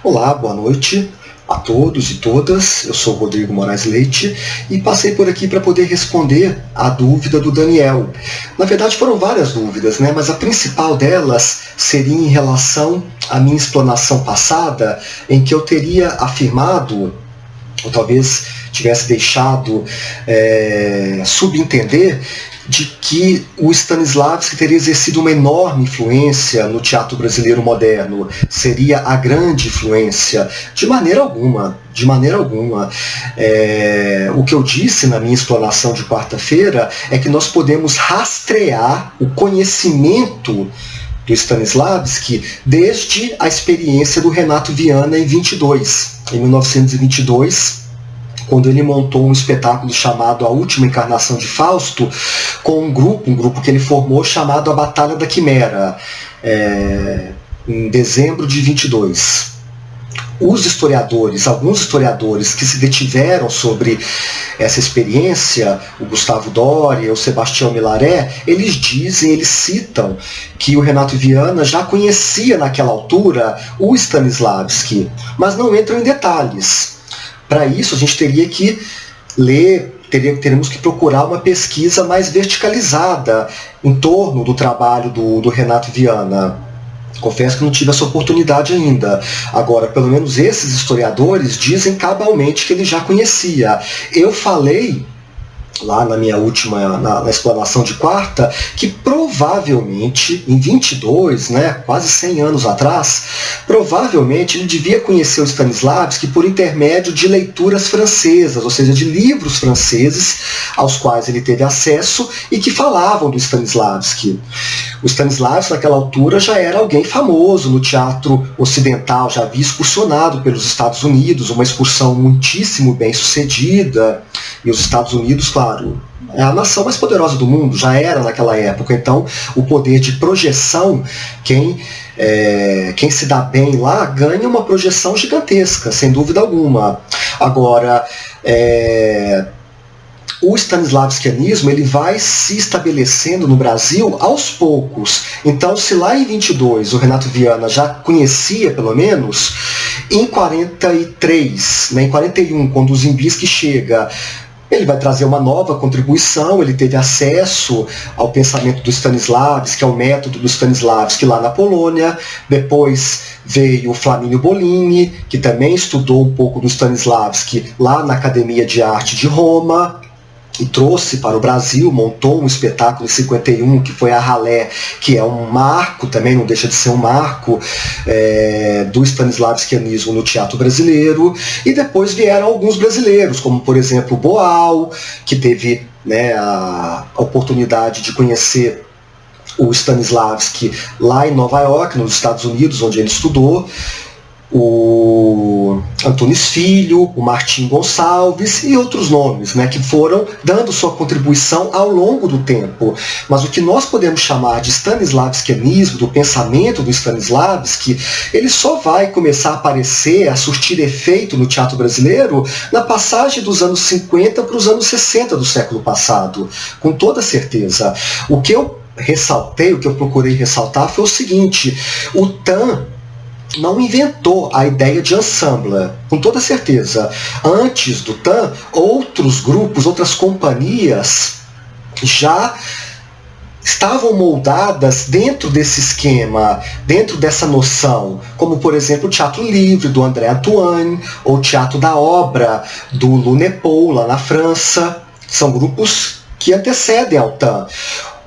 Olá, boa noite a todos e todas. Eu sou Rodrigo Moraes Leite e passei por aqui para poder responder a dúvida do Daniel. Na verdade foram várias dúvidas, né? Mas a principal delas seria em relação à minha explanação passada, em que eu teria afirmado, ou talvez tivesse deixado subentender, de que o Stanislavski teria exercido uma enorme influência no teatro brasileiro moderno, seria a grande influência. De maneira alguma, de maneira alguma. O que eu disse na minha explanação de quarta-feira é que nós podemos rastrear o conhecimento do Stanislavski desde a experiência do Renato Viana em 1922, quando ele montou um espetáculo chamado A Última Encarnação de Fausto, com um grupo que ele formou chamado A Batalha da Quimera, em dezembro de 22. Os historiadores, alguns historiadores que se detiveram sobre essa experiência, o Gustavo Doria, o Sebastião Milaré, eles citam que o Renato Viana já conhecia naquela altura o Stanislavski, mas não entram em detalhes. Para isso, a gente teria que ler, teremos que procurar uma pesquisa mais verticalizada em torno do trabalho do Renato Viana. Confesso que não tive essa oportunidade ainda. Agora, pelo menos esses historiadores dizem cabalmente que ele já conhecia. Eu falei lá na minha última, na explanação de quarta, que provavelmente, em 22, né, quase 100 anos atrás, provavelmente ele devia conhecer o Stanislavski por intermédio de leituras francesas, ou seja, de livros franceses aos quais ele teve acesso e que falavam do Stanislavski. O Stanislavski, naquela altura, já era alguém famoso no teatro ocidental, já havia excursionado pelos Estados Unidos, uma excursão muitíssimo bem sucedida, e os Estados Unidos, claro, é a nação mais poderosa do mundo, já era naquela época, então o poder de projeção, quem se dá bem lá ganha uma projeção gigantesca, sem dúvida alguma. Agora, o stanislavskianismo ele vai se estabelecendo no Brasil aos poucos. Então, se lá em 22 o Renato Viana já conhecia, pelo menos, em 43, né, em 41, quando o Zimbisky chega, ele vai trazer uma nova contribuição, ele teve acesso ao pensamento do Stanislavski, ao método do Stanislavski lá na Polônia. Depois veio o Flamínio Bolini, que também estudou um pouco do Stanislavski lá na Academia de Arte de Roma, e trouxe para o Brasil, montou um espetáculo em 51, que foi a Ralé, que é um marco, também não deixa de ser um marco do stanislavskianismo no teatro brasileiro. E depois vieram alguns brasileiros, como por exemplo o Boal, que teve, né, a oportunidade de conhecer o Stanislavski lá em Nova York, nos Estados Unidos, onde ele estudou, o Antunes Filho, o Martim Gonçalves e outros nomes, né, que foram dando sua contribuição ao longo do tempo. Mas o que nós podemos chamar de stanislavskianismo, do pensamento do Stanislavski, ele só vai começar a aparecer, a surtir efeito no teatro brasileiro na passagem dos anos 50 para os anos 60 do século passado, com toda certeza. O que eu ressaltei, o que eu procurei ressaltar foi o seguinte: o TAM não inventou a ideia de ensemble, com toda certeza. Antes do TAM, outros grupos, outras companhias já estavam moldadas dentro desse esquema, dentro dessa noção, como por exemplo o Teatro Livre, do André Antoine, ou o Teatro da Obra, do Lunéville, lá na França. São grupos que antecedem ao TAM.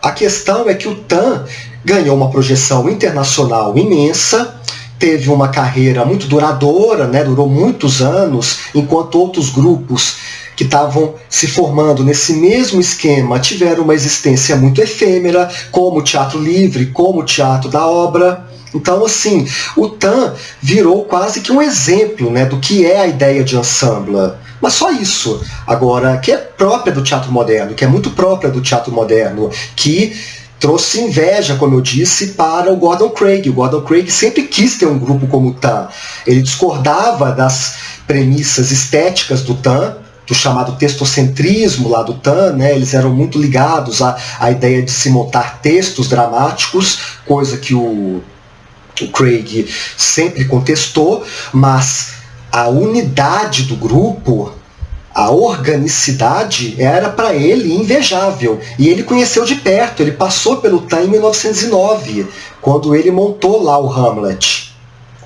A questão é que o TAM ganhou uma projeção internacional imensa, teve uma carreira muito duradoura, né, durou muitos anos, enquanto outros grupos que estavam se formando nesse mesmo esquema tiveram uma existência muito efêmera, como o Teatro Livre, como o Teatro da Obra. Então, assim, o TAM virou quase que um exemplo, né, do que é a ideia de ensemble. Mas só isso. Agora, que é própria do teatro moderno, que é muito própria do teatro moderno, que trouxe inveja, como eu disse, para o Gordon Craig. O Gordon Craig sempre quis ter um grupo como o TAM. Ele discordava das premissas estéticas do TAM, do chamado textocentrismo lá do TAM, né? Eles eram muito ligados à ideia de se montar textos dramáticos, coisa que o o Craig sempre contestou, mas a unidade do grupo, a organicidade, era para ele invejável. E ele conheceu de perto, ele passou pelo TAM em 1909, quando ele montou lá o Hamlet,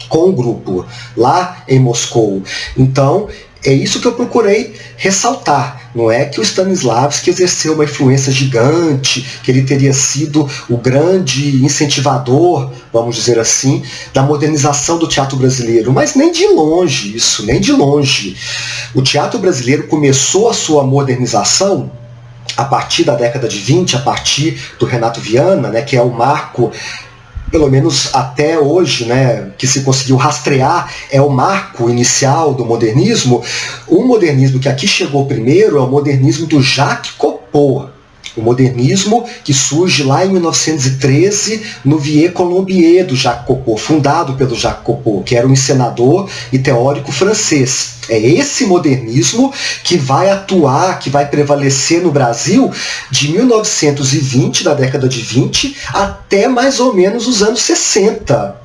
com o grupo, lá em Moscou. Então, é isso que eu procurei ressaltar. Não é que o Stanislavski exerceu uma influência gigante, que ele teria sido o grande incentivador, vamos dizer assim, da modernização do teatro brasileiro, mas nem de longe isso, nem de longe. O teatro brasileiro começou a sua modernização a partir da década de 20, a partir do Renato Viana, né, que é o marco, pelo menos até hoje, né, que se conseguiu rastrear, é o marco inicial do modernismo. O modernismo que aqui chegou primeiro é o modernismo do Jacques Copeau. O modernismo que surge lá em 1913 no Vieux Colombier do Jacques Copeau, fundado pelo Jacques Copeau, que era um encenador e teórico francês. É esse modernismo que vai atuar, que vai prevalecer no Brasil de 1920, da década de 20, até mais ou menos os anos 60,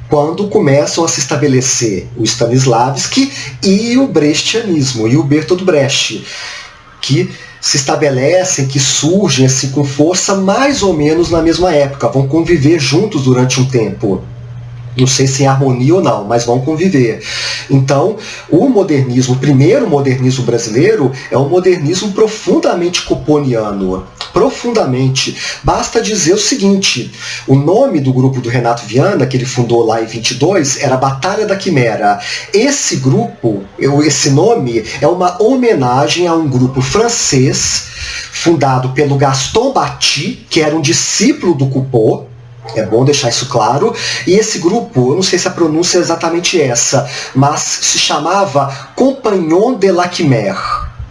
quando começam a se estabelecer o Stanislavski e o brechtianismo, e o Bertolt Brecht, que se estabelecem, que surgem assim, com força mais ou menos na mesma época, vão conviver juntos durante um tempo. Não sei se em harmonia ou não, mas vão conviver. Então, o modernismo, o primeiro modernismo brasileiro, é um modernismo profundamente copponiano. Profundamente. Basta dizer o seguinte, o nome do grupo do Renato Viana, que ele fundou lá em 22, era Batalha da Quimera. Esse grupo, esse nome, é uma homenagem a um grupo francês, fundado pelo Gaston Batti, que era um discípulo do Coupeau. É bom deixar isso claro. E esse grupo, eu não sei se a pronúncia é exatamente essa, mas se chamava Compagnon de la Quimère.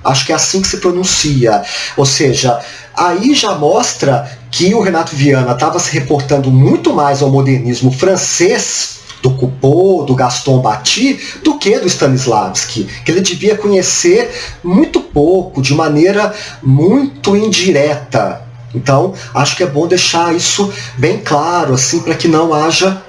Acho que é assim que se pronuncia. Ou seja, aí já mostra que o Renato Viana estava se reportando muito mais ao modernismo francês, do Coupeau, do Gaston Batti, do que do Stanislavski, que ele devia conhecer muito pouco, de maneira muito indireta. Então, acho que é bom deixar isso bem claro, assim, para que não haja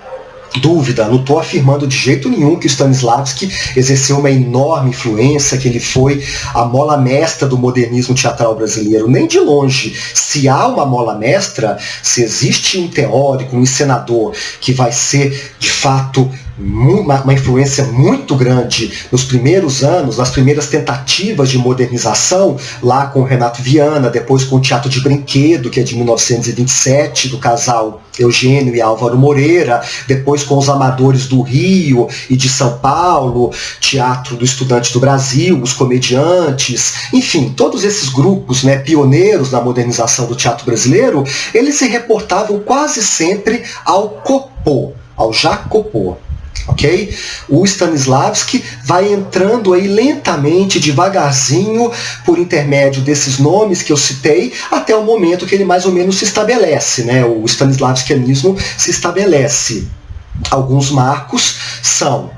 dúvida. Não estou afirmando de jeito nenhum que o Stanislavski exerceu uma enorme influência, que ele foi a mola mestra do modernismo teatral brasileiro. Nem de longe. Se há uma mola mestra, se existe um teórico, um encenador que vai ser, de fato, uma influência muito grande nos primeiros anos, nas primeiras tentativas de modernização, lá com o Renato Viana, depois com o Teatro de Brinquedo, que é de 1927, do casal Eugênio e Álvaro Moreira, depois com os Amadores do Rio e de São Paulo, Teatro do Estudante do Brasil, os Comediantes, enfim, todos esses grupos, né, pioneiros da modernização do teatro brasileiro, eles se reportavam quase sempre ao Copeau, ao Jacques Copeau. Okay? O Stanislavski vai entrando aí lentamente, devagarzinho, por intermédio desses nomes que eu citei, até o momento que ele mais ou menos se estabelece, né? O Stanislavskianismo se estabelece. Alguns marcos são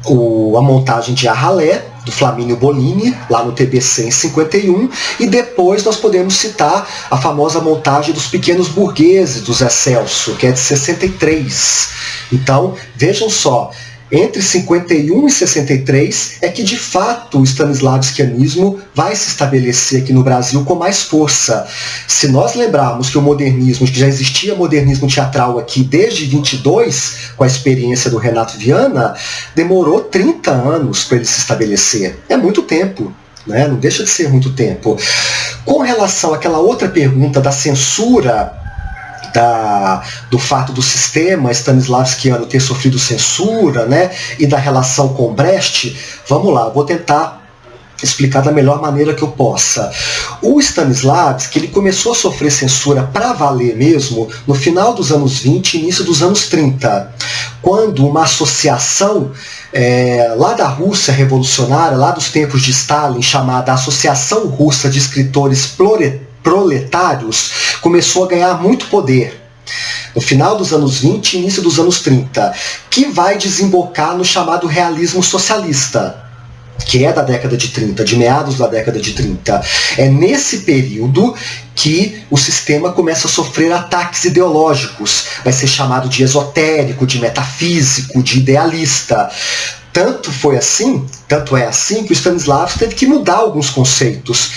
a montagem de Arralé, do Flamínio Bolini, lá no TBC em 51, e depois nós podemos citar a famosa montagem dos Pequenos Burgueses, do Zé Celso, que é de 63. Então, vejam só, entre 51 e 63 é que, de fato, o Stanislavskianismo vai se estabelecer aqui no Brasil com mais força. Se nós lembrarmos que o modernismo, que já existia modernismo teatral aqui desde 22, com a experiência do Renato Viana, demorou 30 anos para ele se estabelecer. É muito tempo. Né? Não deixa de ser muito tempo. Com relação àquela outra pergunta da censura, do fato do sistema stanislavskiano ter sofrido censura, né, e da relação com Brecht, vamos lá, vou tentar explicar da melhor maneira que eu possa. O Stanislavski, ele começou a sofrer censura para valer mesmo no final dos anos 20 e início dos anos 30, quando uma associação lá da Rússia revolucionária, lá dos tempos de Stalin, chamada Associação Russa de Escritores Proletários, começou a ganhar muito poder no final dos anos 20 e início dos anos 30, que vai desembocar no chamado realismo socialista. que é da década de 30, de meados da década de 30. É nesse período que o sistema começa a sofrer ataques ideológicos. Vai ser chamado de esotérico, de metafísico, de idealista. Tanto é assim que o Stanislavski teve que mudar alguns conceitos.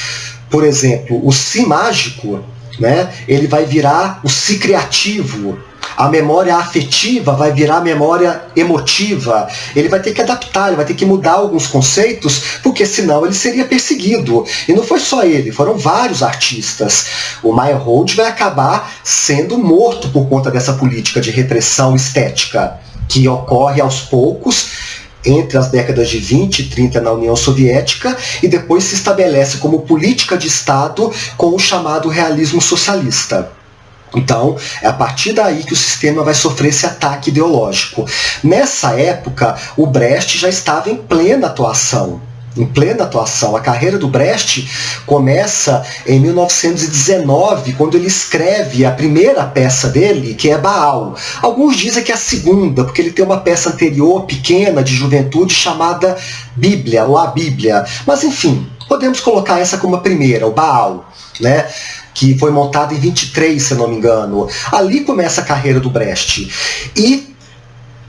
Por exemplo, o si mágico, né, ele vai virar o si criativo. A memória afetiva vai virar a memória emotiva. Ele vai ter que adaptar, ele vai ter que mudar alguns conceitos, porque senão ele seria perseguido. E não foi só ele, foram vários artistas. O Meyerhold vai acabar sendo morto por conta dessa política de repressão estética, que ocorre aos poucos entre as décadas de 20 e 30 na União Soviética, e depois se estabelece como política de Estado com o chamado realismo socialista. Então, é a partir daí que o sistema vai sofrer esse ataque ideológico. Nessa época, o Brecht já estava em plena atuação. A carreira do Brecht começa em 1919, quando ele escreve a primeira peça dele, que é Baal. Alguns dizem que é a segunda, porque ele tem uma peça anterior, pequena, de juventude, chamada Bíblia, ou a Bíblia. Mas enfim, podemos colocar essa como a primeira, o Baal, né? Que foi montado em 23, se não me engano. Ali começa a carreira do Brecht. E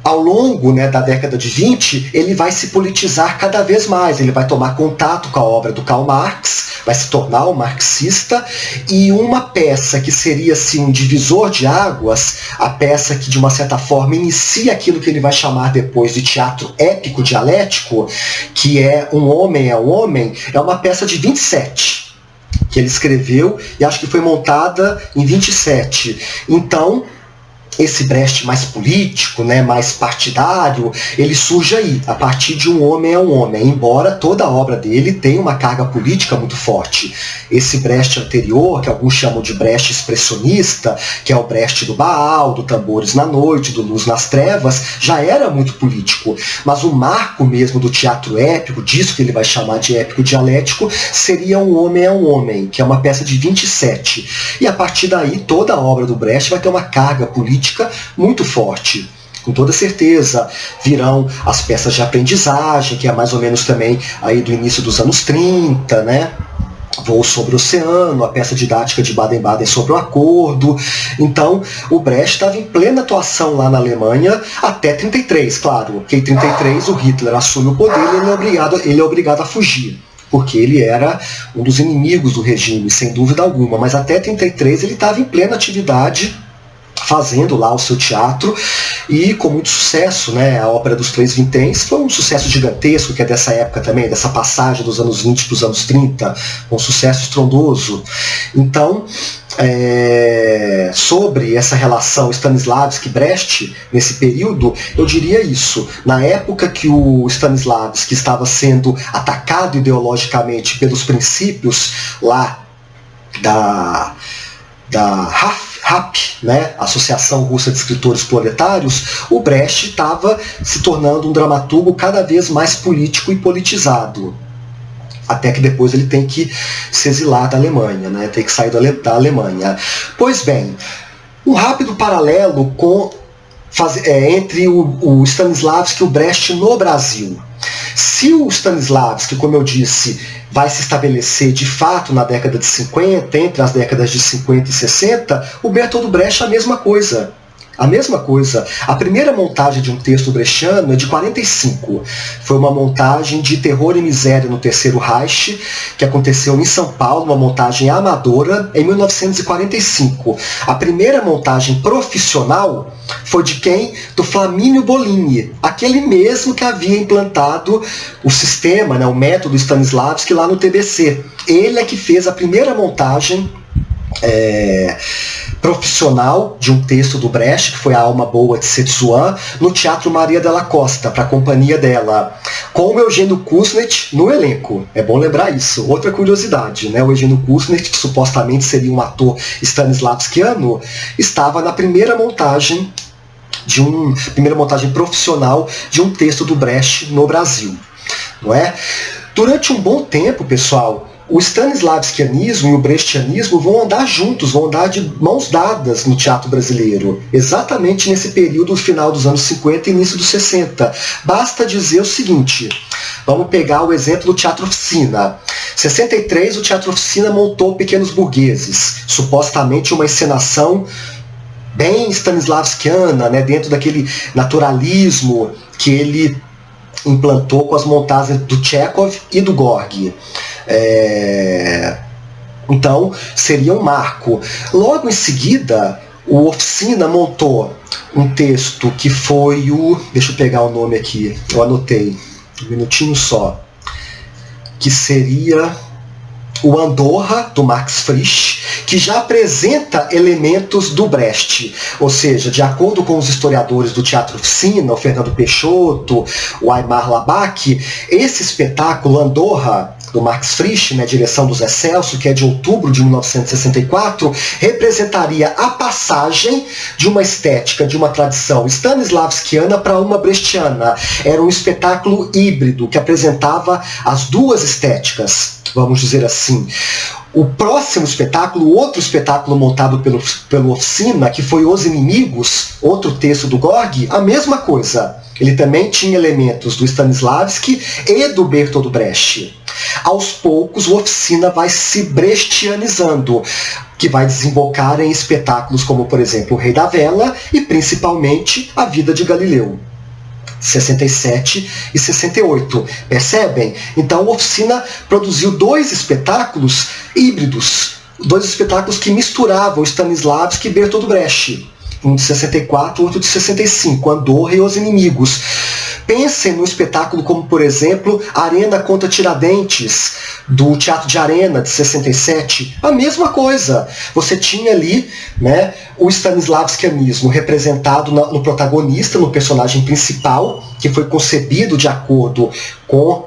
ao longo, né, da década de 20, ele vai se politizar cada vez mais. Ele vai tomar contato com a obra do Karl Marx, vai se tornar um marxista, e uma peça que seria assim, um divisor de águas, a peça que de uma certa forma inicia aquilo que ele vai chamar depois de teatro épico dialético, que é Um Homem é um Homem, é uma peça de 27, que ele escreveu e acho que foi montada em 27. Então, esse Brecht mais político, né, mais partidário, ele surge aí, a partir de Um Homem é um Homem, embora toda a obra dele tenha uma carga política muito forte. Esse Brecht anterior, que alguns chamam de Brecht expressionista, que é o Brecht do Baal, do Tambores na Noite, do Luz nas Trevas, já era muito político. Mas o marco mesmo do teatro épico, disso que ele vai chamar de épico dialético, seria Um Homem é um Homem, que é uma peça de 27. E a partir daí, toda a obra do Brecht vai ter uma carga política muito forte. Com toda certeza virão as peças de aprendizagem, que é mais ou menos também aí do início dos anos 30, né? Voo sobre o Oceano, a peça didática de Baden-Baden sobre o Acordo. Então, o Brecht estava em plena atuação lá na Alemanha até 33, claro, porque em 33 o Hitler assume o poder e ele é obrigado a fugir, porque ele era um dos inimigos do regime, sem dúvida alguma. Mas até 33 ele estava em plena atividade, fazendo lá o seu teatro, e com muito sucesso, né? A Ópera dos Três Vinténs foi um sucesso gigantesco, que é dessa época também, dessa passagem dos anos 20 para os anos 30, um sucesso estrondoso. Então, sobre essa relação Stanislavski-Brecht, nesse período, eu diria isso. Na época que o Stanislavski estava sendo atacado ideologicamente pelos princípios lá da RAP, né, Associação Russa de Escritores Proletários, o Brecht estava se tornando um dramaturgo cada vez mais político e politizado. Até que depois ele tem que se exilar da Alemanha, né, tem que sair da Alemanha. Pois bem, um rápido paralelo entre o Stanislavski e o Brecht no Brasil. Se o Stanislavski, como eu disse, vai se estabelecer de fato na década de 50, entre as décadas de 50 e 60, o Bertolt Brecht é a mesma coisa. A mesma coisa. A primeira montagem de um texto brechtiano é de 45. Foi uma montagem de Terror e Miséria no Terceiro Reich, que aconteceu em São Paulo, uma montagem amadora, em 1945. A primeira montagem profissional foi de quem? Do Flamínio Bolini, aquele mesmo que havia implantado o sistema, né, o método Stanislavski lá no TBC. Ele é que fez a primeira montagem profissional de um texto do Brecht, que foi A Alma Boa de Setsuan, no Teatro Maria della Costa, para a companhia dela, com o Eugênio Kusnet no elenco. É bom lembrar isso. Outra curiosidade, né? O Eugênio Kusnet, que supostamente seria um ator stanislavskiano, estava na primeira montagem profissional de um texto do Brecht no Brasil. Não é? Durante um bom tempo, pessoal, o stanislavskianismo e o brechtianismo vão andar juntos, vão andar de mãos dadas no teatro brasileiro, exatamente nesse período final dos anos 50 e início dos 60. Basta dizer o seguinte: Vamos pegar o exemplo do Teatro Oficina. Em 63, o Teatro Oficina montou Pequenos Burgueses, supostamente uma encenação bem stanislavskiana, né, dentro daquele naturalismo que ele implantou com as montagens do Tchekhov e do Gorky. Então, seria um marco. Logo em seguida, o Oficina montou um texto que foi o... Deixa eu pegar o nome aqui, eu anotei, um minutinho só. Que seria o Andorra, do Max Frisch, que já apresenta elementos do Brecht. Ou seja, de acordo com os historiadores do Teatro Oficina, o Fernando Peixoto, o Aymar Labach, esse espetáculo, Andorra, do Max Frisch, né, direção do Zé Celso, que é de outubro de 1964, representaria a passagem de uma estética, de uma tradição stanislavskiana para uma brechtiana. Era um espetáculo híbrido que apresentava as duas estéticas, vamos dizer assim. O próximo espetáculo, outro espetáculo montado pelo Oficina, que foi Os Inimigos, outro texto do Gorky, a mesma coisa. Ele também tinha elementos do Stanislavski e do Bertolt Brecht. Aos poucos, o Oficina vai se brechtianizando, que vai desembocar em espetáculos como, por exemplo, O Rei da Vela e, principalmente, A Vida de Galileu. 67 e 68. Percebem? Então, o Oficina produziu dois espetáculos híbridos, dois espetáculos que misturavam Stanislavski e Bertolt Brecht. Um de 64, outro de 65, Andorra e Os Inimigos. Pensem no espetáculo como, por exemplo, Arena contra Tiradentes, do Teatro de Arena, de 67. A mesma coisa. Você tinha ali, né, o stanislavskianismo representado no protagonista, no personagem principal, que foi concebido de acordo com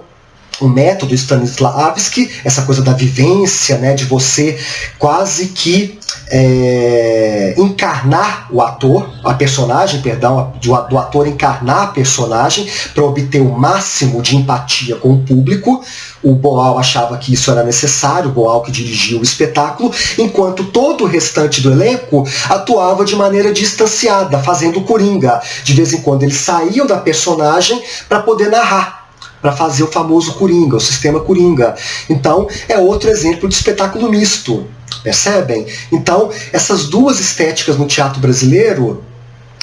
o método Stanislavski, essa coisa da vivência, né, de você quase que encarnar o ator, a personagem, perdão, do ator encarnar a personagem para obter o máximo de empatia com o público. O Boal achava que isso era necessário, o Boal que dirigiu o espetáculo, enquanto todo o restante do elenco atuava de maneira distanciada, fazendo coringa. De vez em quando eles saíam da personagem para poder narrar, para fazer o famoso coringa, o sistema coringa. Então, é outro exemplo de espetáculo misto. Percebem? Então, essas duas estéticas no teatro brasileiro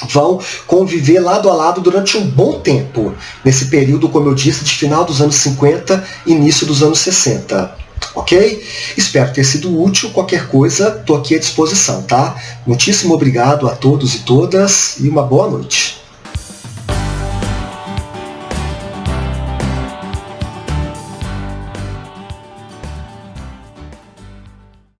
vão conviver lado a lado durante um bom tempo, nesse período, como eu disse, de final dos anos 50 e início dos anos 60. Ok? Espero ter sido útil. Qualquer coisa, estou aqui à disposição, tá? Muitíssimo obrigado a todos e todas e uma boa noite.